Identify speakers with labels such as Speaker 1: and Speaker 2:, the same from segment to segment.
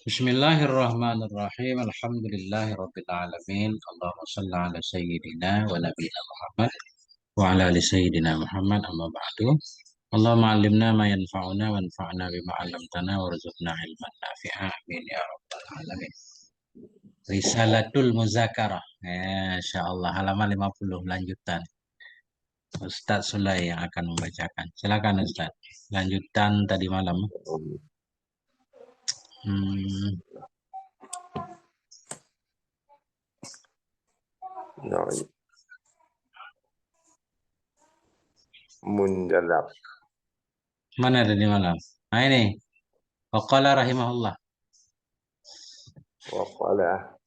Speaker 1: Bismillahirrahmanirrahim. Alhamdulillahirabbil alamin. Allahumma shalli ala sayyidina wa nabiyina Muhammad wa ala ali sayyidina Muhammad amma ba'du. Allahumma 'allimna ma yanfa'una wanfa'na bima 'allamtana warzuqna ilman nafi'a. Amin ya rabbal alamin. Risalatul Muzakarah. Insyaallah halaman 50 lanjutan. Ustaz Sulai yang akan membacakan. Silakan Ustaz. Lanjutan tadi malam. Hmm,
Speaker 2: Nah, Munjalab.
Speaker 1: mana tadi malam? Nah ini. Waqala rahimahullah.
Speaker 2: Waqala.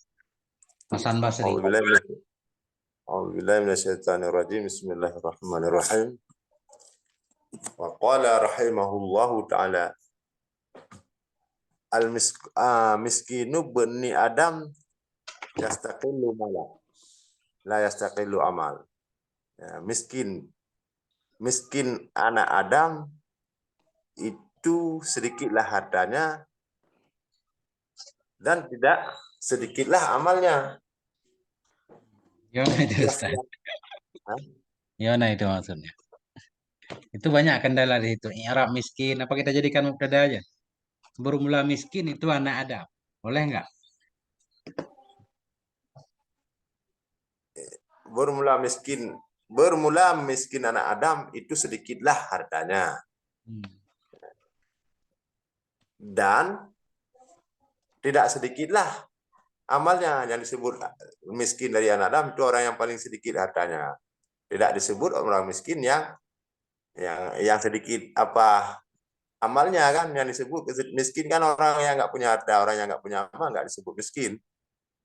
Speaker 1: Hasan Basri.
Speaker 2: A'udzubillahi minasyaitonirrajim. Bismillahirrahmanirrahim. Waqala rahimahullahu ta'ala. Al-miskinu bani Adam yastaqillu mala. La yastaqillu amal. Ya, miskin anak Adam itu sedikitlah hartanya dan tidak sedikitlah amalnya.
Speaker 1: Gimana itu Ustaz?
Speaker 2: Hah?
Speaker 1: Gimana itu maksudnya? Itu banyak kendala di situ. I'rab miskin, apa kita jadikan mubtada aja? Bermula miskin itu anak Adam. Boleh nggak?
Speaker 2: Bermula miskin anak Adam itu sedikitlah hartanya dan tidak sedikitlah amalnya. Yang disebut miskin dari anak Adam itu orang yang paling sedikit hartanya. Tidak disebut orang miskin yang sedikit apa amalnya kan. Yang disebut miskin kan orang yang nggak punya harta, orang yang nggak punya amal nggak disebut miskin.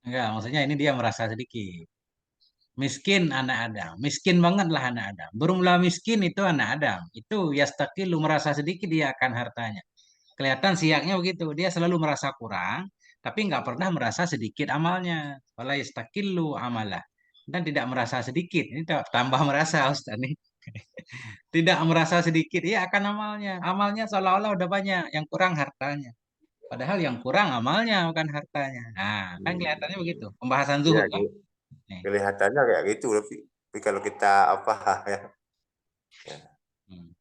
Speaker 1: Enggak, maksudnya ini dia merasa sedikit. Miskin anak Adam. Miskin banget lah anak Adam. Bermula miskin itu anak Adam. Itu yastaqilu merasa sedikit dia akan hartanya. Kelihatan siaknya begitu. Dia selalu merasa kurang, tapi nggak pernah merasa sedikit amalnya. Wala yastaqilu amalah. Dan tidak merasa sedikit. Ini tambah merasa Ustaz nih. Tidak merasa sedikit, ya akan amalnya. Amalnya seolah-olah udah banyak, yang kurang hartanya. Padahal yang kurang amalnya, bukan hartanya. Nah, kan kelihatannya begitu. Pembahasan
Speaker 2: Ya,
Speaker 1: zuhud kan? Nih.
Speaker 2: kelihatannya kayak gitu, tapi kalau kita apa ya.
Speaker 1: Hmm.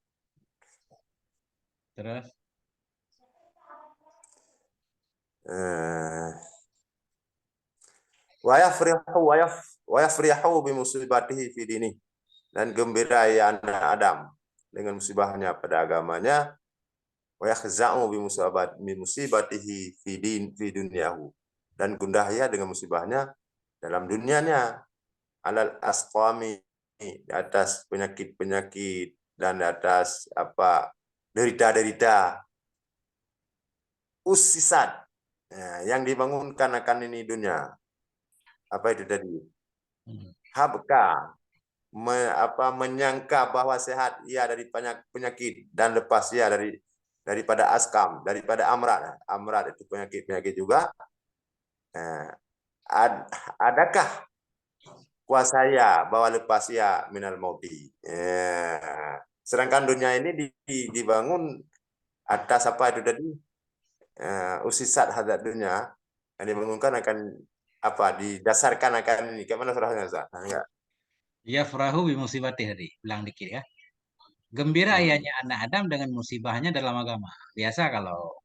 Speaker 1: Terus,
Speaker 2: Eh, wa yafrihu bimusibatihi fi dini, dan gembira ya anak Adam dengan musibahnya pada agamanya. Wa yakhza'u bimusibatihi fi dunyahu, dan gundah ya dengan musibahnya dalam dunianya. Alal asqami, di atas penyakit-penyakit dan di atas apa derita-derita. Usisat, yang dibangunkan akan ini dunia. Apa itu tadi? Habka, menyangka bahwa sehat ia dari penyakit dan lepas ia daripada askam, daripada amrat. Amrat itu penyakit juga. Adakah kuasa ia bahwa lepas ia minal mauti? Sedangkan dunia ini dibangun atas apa itu tadi? Usisat hadat dunia, yang dibangunkan akan apa, didasarkan akan ini. Kayak mana surahnya Ustaz? Enggak.
Speaker 1: ya farahu bi musibati tadi. Bilang dikit ya. Gembira ianya anak Adam dengan musibahnya dalam agama. Biasa kalau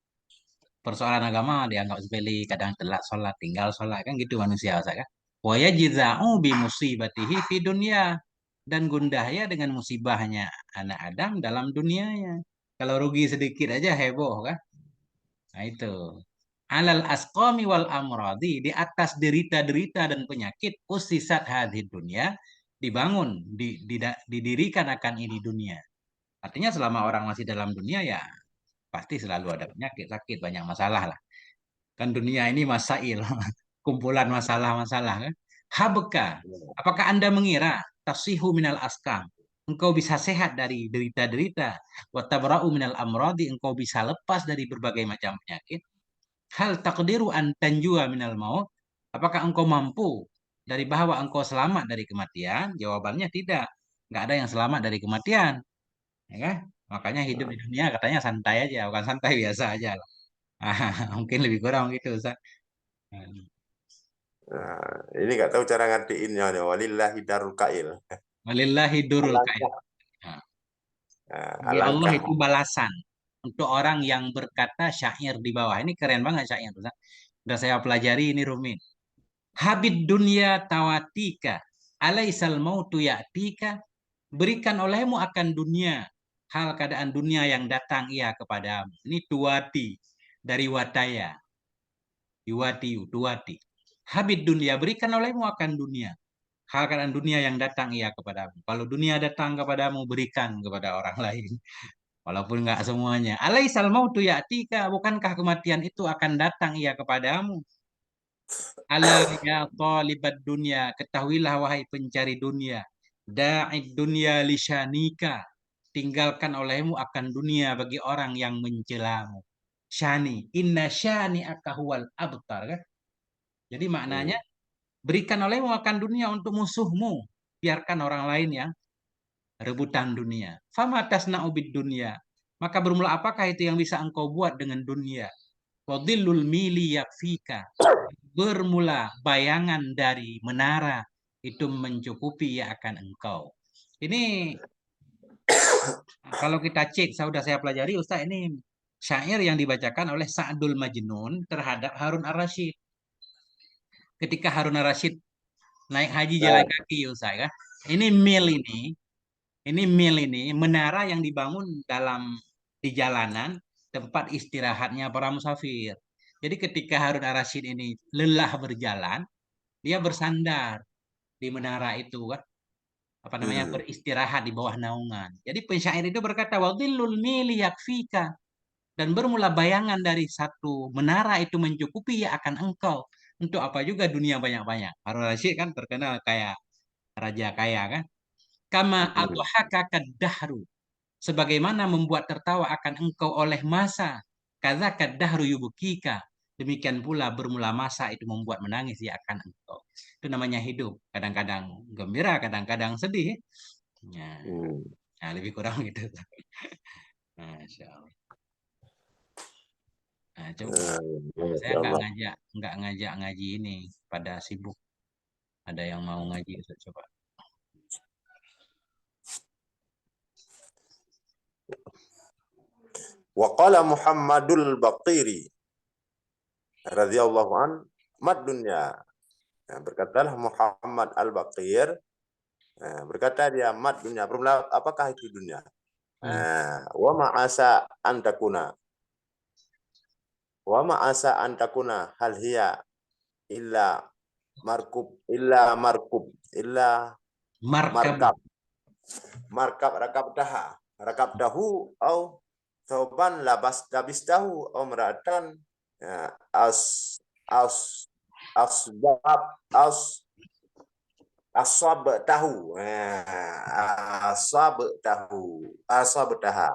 Speaker 1: persoalan agama dianggap sepele, kadang telat sholat, tinggal sholat, kan gitu manusia, Ustaz, kan? Wa yajza'u bi musibatihi fi dunya, dan gundah ya dengan musibahnya anak Adam dalam dunianya. Kalau rugi sedikit aja heboh kan? Nah itu. Alal asqami wal amradi, di atas derita-derita dan penyakit, usisat hadhid dunia, dibangun, didirikan akan ini dunia. Artinya selama orang masih dalam dunia ya pasti selalu ada penyakit, sakit, banyak masalah lah. Kan dunia ini masail, kumpulan masalah-masalah kan. Habka, apakah Anda mengira tasihu minal askam? Engkau bisa sehat dari derita-derita. Watabra'u minal amradi, engkau bisa lepas dari berbagai macam penyakit. Hal takdiru an tanjua minal maut. Apakah engkau mampu dari bahwa engkau selamat dari kematian? Jawabannya tidak. Nggak ada yang selamat dari kematian. Ya kan? Makanya hidup di dunia katanya santai aja, bukan santai biasa aja lah. Mungkin lebih kurang gitu Ustaz.
Speaker 2: Nah, ini nggak tahu cara ngertiinnya nih. Walillahi darul kail.
Speaker 1: Walillahi durul kail.
Speaker 2: Alangkah,
Speaker 1: Nah, bagi Allah
Speaker 2: alangkah.
Speaker 1: itu balasan untuk orang yang berkata syair di bawah. Ini keren banget syair Ustaz. Udah saya pelajari ini rumit. Habib dunia tawatika, alaisal mautu ya'tika, berikan olehmu akan dunia, hal keadaan dunia yang datang ia kepadamu. Ini tuwati dari wataya, yuwati, tuwati. Habib dunia, berikan olehmu akan dunia, hal keadaan dunia yang datang ia kepadamu. Kalau dunia datang kepadamu, berikan kepada orang lain. Walaupun nggak semuanya. Alaisal mautu ya'tika, bukankah kematian itu akan datang ia kepadamu? Ala ya talibad dunia, ketahuilah wahai pencari dunia. Da'id dunia lisyanika, tinggalkan olehmu akan dunia bagi orang yang mencelamu. Syani, inna syani akahuwal abtar kan? Jadi maknanya
Speaker 2: Hmm.
Speaker 1: berikan olehmu akan dunia untuk musuhmu. Biarkan orang lain yang rebutan dunia. Fama tasna'u bid dunia. Maka bermula apakah itu yang bisa engkau buat dengan dunia? Wadillul mili yakfika. Bermula bayangan dari menara itu mencukupi ya akan engkau. Ini kalau kita cek, sudah saya pelajari Ustaz, ini syair yang dibacakan oleh Sa'dul Majnun terhadap Harun Ar-Rasyid. Ketika Harun Ar-Rasyid naik haji jalan
Speaker 2: Nah,
Speaker 1: kaki Ustaz kan. Ini mil ini menara yang dibangun di jalanan tempat istirahatnya para musafir. Jadi ketika Harun Ar-Rasyid ini lelah berjalan, dia bersandar di menara itu kan, apa namanya,
Speaker 2: hmm.
Speaker 1: beristirahat di bawah naungan. Jadi penyair itu berkata wadillul mili yakfika, dan bermula bayangan dari satu menara itu mencukupi ya akan engkau. Untuk apa juga dunia banyak-banyak. Harun Rasyid kan terkenal kayak raja kaya kan. Kama
Speaker 2: Hmm.
Speaker 1: adhaka dahru, sebagaimana membuat tertawa akan engkau oleh masa. Kadzaka dahru yubkika, demikian pula bermula masa itu membuat menangis ya akan engkau. Itu namanya hidup. Kadang-kadang gembira, kadang-kadang sedih. Ya,
Speaker 2: Hmm.
Speaker 1: nah, lebih kurang gitu. Masya Allah. Nah, coba. Saya
Speaker 2: Masya Allah.
Speaker 1: nggak ngajak ngaji ini pada sibuk. Ada yang mau ngaji, Ustaz, coba.
Speaker 2: Wa qala Muhammadul Baqiri radhiyallahu an mad dunya. Nah, berkatalah Muhammad Al-Baqir, berkata dia mad dunya, bermula apakah itu dunia?
Speaker 1: Hmm.
Speaker 2: Wa ma'asa antakuna. Wa ma'asa antakuna hal hiya illa illa
Speaker 1: Markab.
Speaker 2: markab rakab dahu au thawban labis dahu au meratan, as as asbab as asab tahu, asab taha.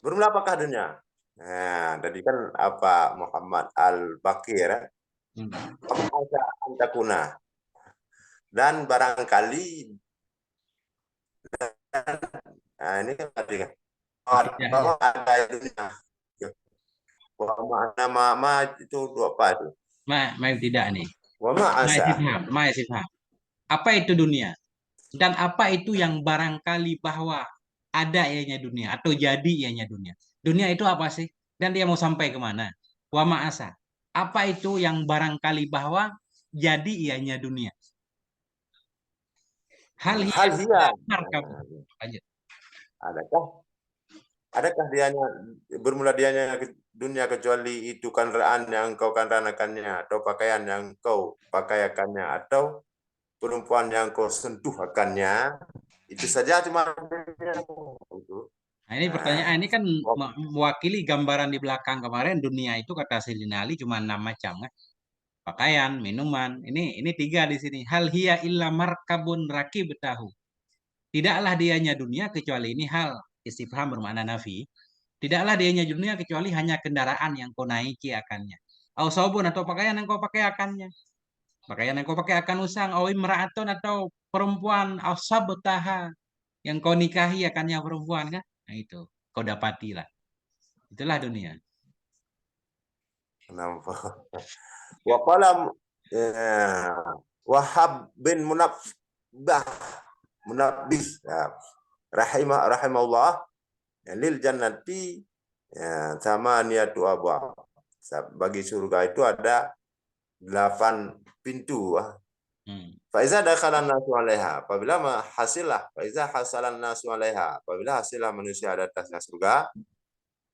Speaker 2: Bermula apakah dunia? Nah, tadi kan apa Muhammad Al-Bakir,
Speaker 1: Hmm.
Speaker 2: antakuna, dan barangkali, nah ini kan tadi kan
Speaker 1: Tidak ya.
Speaker 2: bahwa ada dunia. Wa nama itu apa itu?
Speaker 1: Ma tidak nih.
Speaker 2: Wa asa.
Speaker 1: Ma istifham. Apa itu dunia? Dan apa itu yang barangkali bahwa ada ianya dunia atau jadi ianya dunia? Dunia itu apa sih? Dan dia mau sampai kemana? Wa ma'asa. Apa itu yang barangkali bahwa jadi ianya dunia? Hal
Speaker 2: Hal
Speaker 1: hiya
Speaker 2: hiya.
Speaker 1: markab. Lanjut.
Speaker 2: Adakah adakah dianya bermula dianya dunia kecuali itu kendaraan yang kau kendarakannya, atau pakaian yang kau pakaiannya, atau perempuan yang kau sentuh akannya, itu saja cuma itu.
Speaker 1: Nah, ini pertanyaan
Speaker 2: Nah,
Speaker 1: ini kan mewakili gambaran di belakang kemarin. Dunia itu kata Sayyidina Ali cuma 6 macam kan. Pakaian, minuman. Ini tiga di sini. Hal hiya illa markabun rakib tahu. Tidaklah dianya dunia kecuali ini hal istifham bermakna nafi. Tidaklah dianya dunia kecuali hanya kendaraan yang kau naiki akannya. Au saubun atau pakaian yang kau pakai akannya. Pakaian yang kau pakai akan usang. Au imra'atun atau perempuan. Au sabtaha yang kau nikahi akannya perempuan kan. Nah itu kau dapatilah. Itulah dunia.
Speaker 2: Nampak. Wa qala Wahab bin Munabbih ya, rahimahullah ya, lil jannati ya, sama niatu abwab. Bagi surga itu ada 8 pintu. Faiza dakhalan nasu 'alaiha. Apabila hasillah, faiza hasalan nasu 'alaiha. Apabila hasillah manusia ada atasnya surga,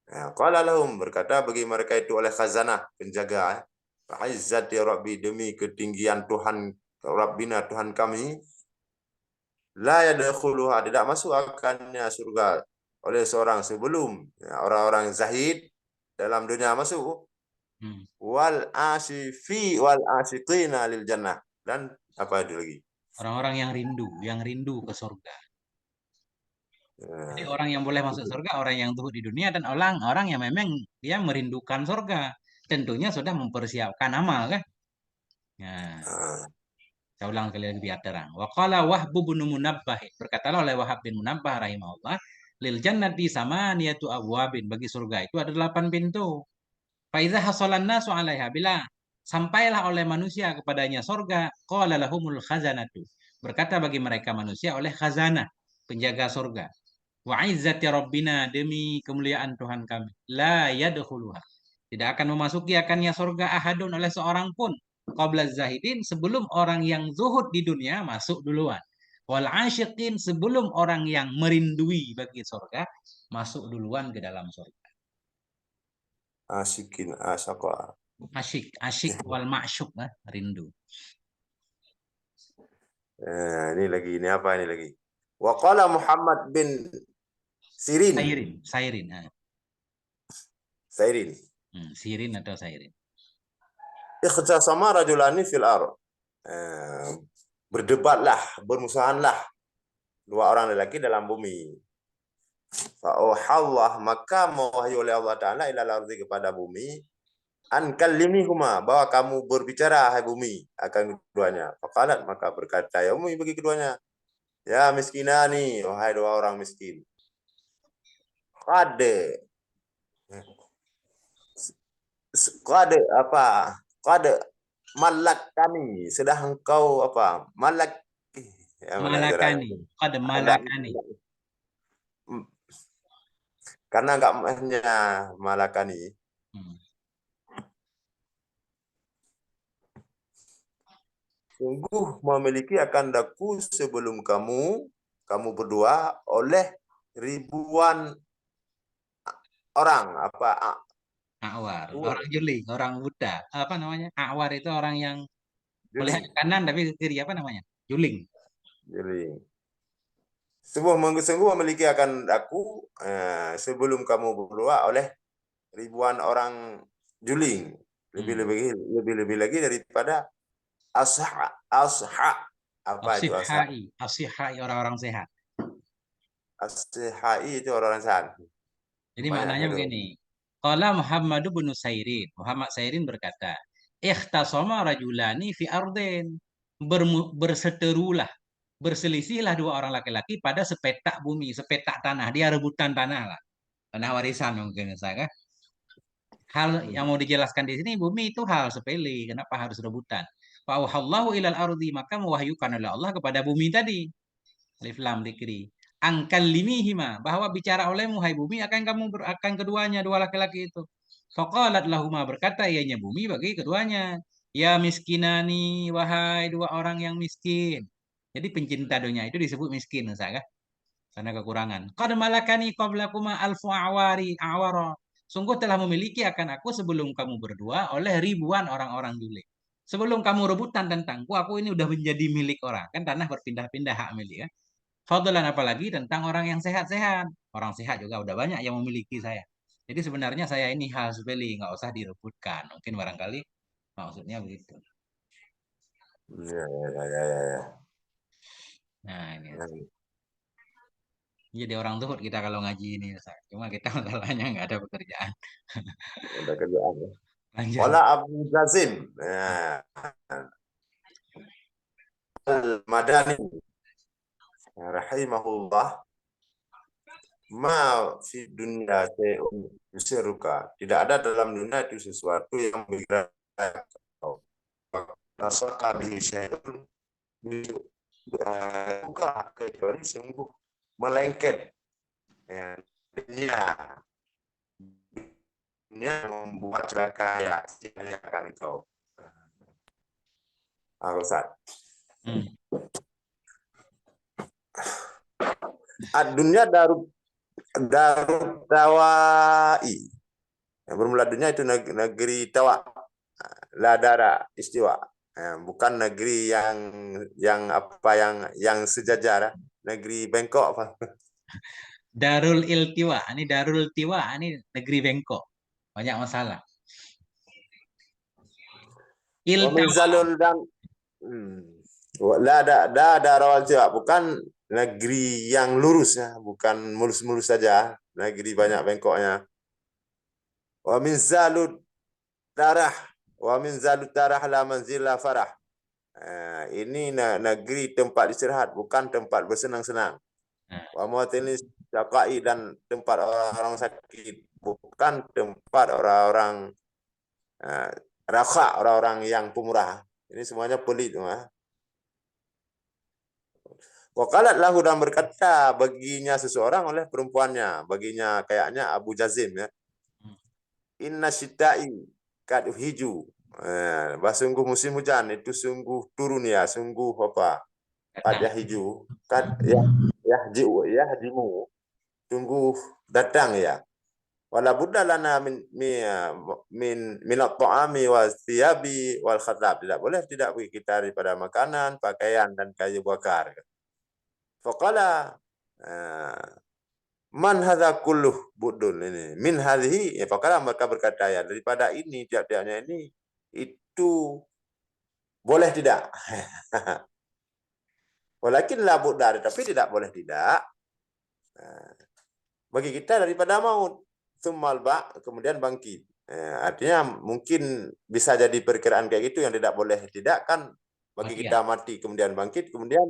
Speaker 2: ya, qala lahum, berkata bagi mereka itu oleh khazanah, penjaga, Izzati Rabbi, demi ketinggian Tuhan Rabbina, Tuhan kami, la yadkhuluha, tidak masuk akannya surga oleh seorang sebelum ya, orang-orang zahid dalam dunia masuk, wal asiqina lil jannah, dan apa itu lagi?
Speaker 1: Orang-orang yang rindu ke surga. Jadi orang yang boleh masuk surga, orang yang zuhud di dunia, dan orang-orang yang memang dia merindukan surga. Tentunya sudah mempersiapkan amal kan. Nah, saya ulang sekali lagi biar terang. Wa qala Wahb bin Munabbah, berkatalah oleh Wahab bin Munabbah rahimahullah, lil jannati samaniyatu abwabin, bagi surga itu ada 8 pintu. Fa idza hasalan nasu 'alaiha, bila sampailah oleh manusia kepadanya surga, qala lahumul khazanatu, berkata bagi mereka manusia oleh khazanah, penjaga surga, wa izzati rabbina, demi kemuliaan Tuhan kami, la yadkhuluha, tidak akan memasuki akannya surga ahadun, oleh seorang pun, qabla zahidin, sebelum orang yang zuhud di dunia masuk duluan, wal asyiqin, sebelum orang yang merindui bagi surga masuk duluan ke dalam surga.
Speaker 2: Asikin asyaqa.
Speaker 1: Asyik, asyik wal ma'syuk, rindu.
Speaker 2: Ini apa ini lagi? Wa qala Muhammad bin Sirin.
Speaker 1: Sairin, Sairin.
Speaker 2: Sirin.
Speaker 1: Sirin atau Sairin.
Speaker 2: Ikhtasama rajulani fil ardh. Berdebatlah, bermusuhanlah 2 orang lelaki dalam bumi. Fa'auhallah, maka mewahyu oleh Allah Ta'ala ilal ardi, kepada bumi, an kallimihuma, bahwa kamu berbicara hai bumi akan keduanya. Faqalat, maka berkata ya bumi bagi keduanya, ya miskinani, wahai 2 orang miskin, qad apa, qad malak kami, sudah engkau apa, malak ya,
Speaker 1: Malakani, qad malakani.
Speaker 2: Karena enggak hanya malakani. Sungguh memiliki akan daku sebelum kamu berdua oleh ribuan orang, apa,
Speaker 1: Awar, orang juling, orang buta. Apa namanya? Awar itu orang yang melihat
Speaker 2: juling.
Speaker 1: ke kanan tapi ke kiri, apa namanya? Juling.
Speaker 2: Juling. Sungguh memiliki akan daku sebelum kamu berdua oleh ribuan orang juling. Lebih lagi daripada asha apa itu asha?
Speaker 1: Asihai, orang-orang sehat.
Speaker 2: Ashai itu orang sehat.
Speaker 1: Jadi
Speaker 2: Banyak
Speaker 1: maknanya
Speaker 2: itu.
Speaker 1: begini. Qala Muhammad bin Sairin. Muhammad Sairin berkata, ikhtasama rajulani fi ardin. Berseterulah, berselisihlah 2 orang laki-laki pada sepetak bumi, sepetak tanah. Dia rebutan tanah lah. Tanah warisan mungkin saya. Hal yang mau dijelaskan di sini, bumi itu hal sepele. Kenapa harus rebutan? Fa'auhallahu ilal ardi, maka mewahyukan oleh Allah kepada bumi tadi. Alif lam dikri. Angkal limihima, bahwa bicara olehmu hai bumi akan kamu akan keduanya 2 laki-laki itu. Faqalat lahuma, berkata ianya bumi bagi keduanya, ya miskinani, wahai 2 orang yang miskin. Jadi pencinta dunia itu disebut miskin, saya karena kekurangan. Qad malakani qablakuma alfu awara. Sungguh telah memiliki akan aku sebelum kamu berdua oleh ribuan orang-orang dulu. Sebelum kamu rebutan tentangku, aku ini udah menjadi milik orang. Kan tanah berpindah-pindah hak milik kan. Fadlan, apalagi tentang orang yang sehat-sehat. Orang sehat juga udah banyak yang memiliki saya. Jadi sebenarnya saya ini hal sepele, nggak usah direbutkan. Mungkin barangkali maksudnya begitu.
Speaker 2: Ya.
Speaker 1: Nah ini. Jadi orang zuhud kita kalau ngaji ini, Ustaz. Cuma kita masalahnya nggak ada pekerjaan.
Speaker 2: Ada kerjaan.
Speaker 1: Lanjut.
Speaker 2: Wala Abu Jazim. Nah, Al-Madani rahimahullah ma fi dunia yusiruka. Tidak ada dalam dunia itu sesuatu yang bergerak kau. Nasaka bihi syai'un buka kecuali sungguh melengket. Ya, dunia membuat celaka ya, akan kau. Ustaz.
Speaker 1: Hmm.
Speaker 2: Dunia darut tawai. Yang bermula dunia itu negeri tawa, ladara istiwa. Bukan negeri yang apa yang sejajar, negeri bengkok apa.
Speaker 1: Darul Iltiwa, ini Darul Tiwa, ini negeri bengkok. Banyak masalah.
Speaker 2: Wa min
Speaker 1: Iltawa,
Speaker 2: zalul dan la ada rawal tiwa, bukan negeri yang lurus ya, bukan mulus-mulus saja, negeri banyak bengkoknya. Wa min zalud darah, wa min zalud darah la manzila farah. Ini negeri tempat istirahat, bukan tempat bersenang-senang.
Speaker 1: nah,
Speaker 2: Wa mawatinis syaqai, dan tempat orang-orang sakit, bukan tempat orang-orang rakha, orang-orang yang pemurah. Ini semuanya pelit. Wakalat lahu, dan berkata baginya seseorang oleh perempuannya, baginya kayaknya Abu Jazim ya. Inna syita'i kad hiju. Sungguh musim hujan itu sungguh turun ya, sungguh apa? Kad
Speaker 1: datang.
Speaker 2: hiju, kad yahjimu, sungguh datang ya. Wala budda lana min at-ta'ami wa thiyabi wal khatab. Tidak boleh tidak bagi kita daripada makanan, pakaian dan kayu bakar. Faqala man hadza kulluh budun ini. Min hadhihi, ya faqala, mereka berkata ya, daripada ini tiap-tiapnya ini itu boleh tidak. Walakin la budda, tapi tidak boleh tidak. Bagi kita daripada maut. Tsummal ba, kemudian bangkit. Artinya mungkin bisa jadi perkiraan kayak gitu, yang tidak boleh tidak kan bagi
Speaker 1: Mati ya.
Speaker 2: kita mati kemudian bangkit, kemudian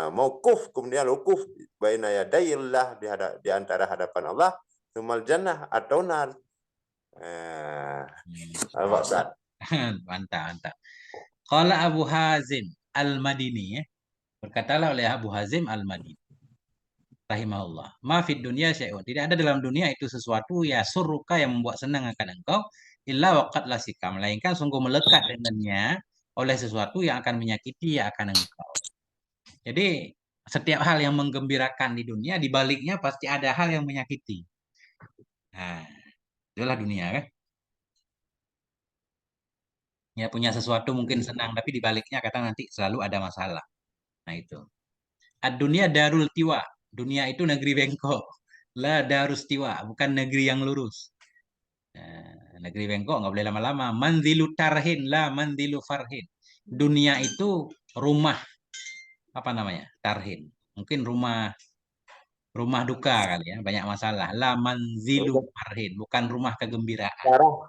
Speaker 2: mauquf, kemudian wukuf baina yadayillah, di antara hadapan Allah, tsummal jannah atau nar. Al-Baqsad.
Speaker 1: Mantap, mantap. Qala Abu Hazim Al-Madini, ya. Berkatalah oleh Abu Hazim Al-Madini rahimahullah, ma fid dunya syai'un. Tidak ada dalam dunia itu sesuatu ya surruka yang membuat senang akan engkau, illa waqad lasika, melainkan sungguh melekat dengannya oleh sesuatu yang akan menyakiti ya akan engkau. Jadi setiap hal yang menggembirakan di dunia, di baliknya pasti ada hal yang menyakiti. Nah, itulah dunia kan. Ya punya sesuatu mungkin senang, tapi di baliknya kata nanti selalu ada masalah. Nah itu. Ad-dunia darul tiwa. Dunia itu negeri bengkok. La darus tiwa, bukan negeri yang lurus. Nah, negeri bengkok nggak boleh lama-lama. Manzilu tarhin, la manzilu farhin. Dunia itu rumah, apa namanya? Tarhin. Mungkin rumah rumah duka kali ya, banyak masalah. La manzilu farhin, bukan rumah kegembiraan.
Speaker 2: Sekarang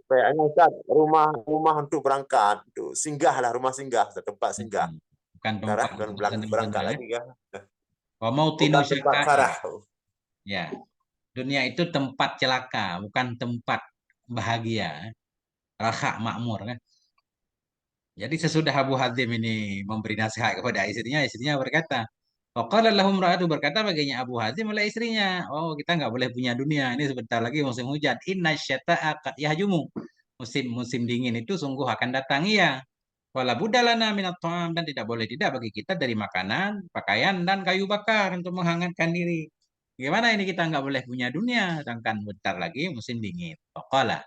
Speaker 2: kayaknya Ustaz, rumah untuk berangkat, untuk singgah lah, rumah singgah, tempat singgah.
Speaker 1: Bukan
Speaker 2: Sekarang
Speaker 1: tempat
Speaker 2: bukan
Speaker 1: untuk
Speaker 2: berangkat
Speaker 1: senang-senang ya.
Speaker 2: lagi kan.
Speaker 1: Wa mautinu
Speaker 2: Bukan tempat
Speaker 1: syaqai.
Speaker 2: farah.
Speaker 1: Ya, dunia itu tempat celaka, bukan tempat bahagia, raha makmur kan. Jadi sesudah Abu Hazim ini memberi nasihat kepada istrinya, istrinya berkata, Waqala lahum ra'atu, berkata baginya Abu Hazim oleh istrinya, oh kita nggak boleh punya dunia, ini sebentar lagi musim hujan. Inna syata'a qad yahjumu. Musim dingin itu sungguh akan datang ya. Wala budalana minat ta'am, dan tidak boleh tidak bagi kita dari makanan, pakaian dan kayu bakar untuk menghangatkan diri. Gimana ini kita nggak boleh punya dunia, sedangkan bentar lagi musim dingin. Waqala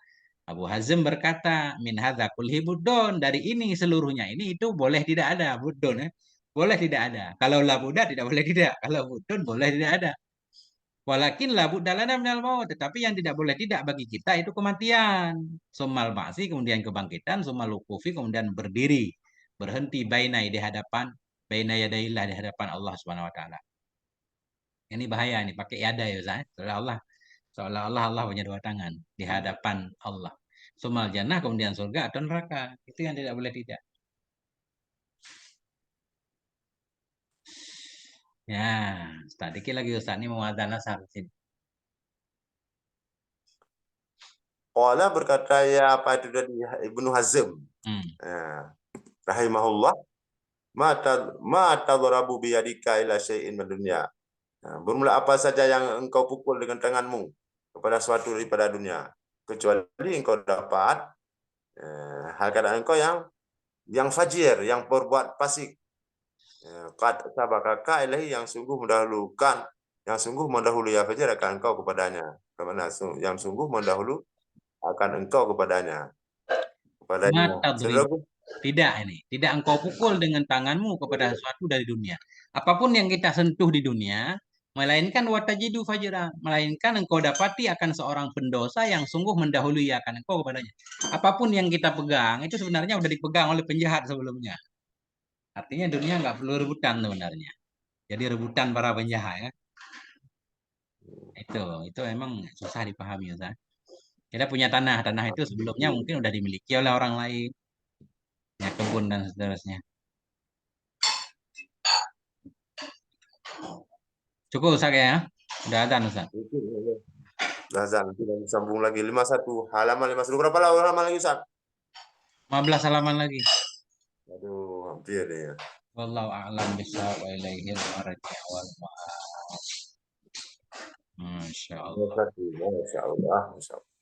Speaker 1: Abu Hazim berkata, min hadza kulhi buddun, dari ini seluruhnya ini itu boleh tidak ada, buddun ya. Boleh tidak ada. Kalau la Buddha tidak boleh tidak. Kalau buddun boleh tidak ada. Walakin la budda lana minal maut, tetapi yang tidak boleh tidak bagi kita itu kematian. Sumal ba'si, kemudian kebangkitan, sumal wukufi, kemudian berdiri, berhenti bainai di hadapan, baina yadaillah, di hadapan Allah Subhanahu wa taala. Ini bahaya ini pakai yada ya Ustaz. Seolah-olah Allah punya dua tangan di hadapan Allah. Sumal jannah, kemudian surga atau neraka. Itu yang tidak boleh tidak. Ya, Ustaz dikit lagi Ustaz ini mau adzan asar di sini.
Speaker 2: Qala berkata ya apa itu dari Ibnu Hazm.
Speaker 1: Hmm.
Speaker 2: Rahimahullah. Ma tadrabu biyadika ila syai'in min dunya. Bermula apa saja yang engkau pukul dengan tanganmu kepada suatu daripada dunia, kecuali engkau dapat hal keadaan engkau yang fajir, yang berbuat fasik. Qad sabaqaka ilahi yang sungguh mendahulukan, yang sungguh mendahului ya fajir akan engkau kepadanya. Kemana yang sungguh mendahulu akan engkau kepadanya. Kepadanya.
Speaker 1: Matadrib.
Speaker 2: Saudaraku,
Speaker 1: Tidak ini. Tidak engkau pukul dengan tanganmu kepada sesuatu dari dunia. Apapun yang kita sentuh di dunia, melainkan watajidu fajra, melainkan engkau dapati akan seorang pendosa yang sungguh mendahului akan engkau kepadanya. Apapun yang kita pegang, itu sebenarnya sudah dipegang oleh penjahat sebelumnya. Artinya dunia nggak perlu rebutan sebenarnya. Jadi rebutan para penjahat ya. Itu emang susah dipahami Ustaz. Kita punya tanah, tanah itu sebelumnya mungkin udah dimiliki oleh orang lain, punya kebun dan seterusnya. Cukup Ustaz ya. Udah adzan Ustaz.
Speaker 2: Lazan, tidak disambung lagi 51 halaman 51 berapa halaman lagi Ustaz?
Speaker 1: 15 halaman lagi.
Speaker 2: Aduh, hampir ya.
Speaker 1: Wallahu a'lam bishawab wa ilaihil marji' wal ma'ab. Masya Allah.
Speaker 2: Masya Allah, Masya Allah.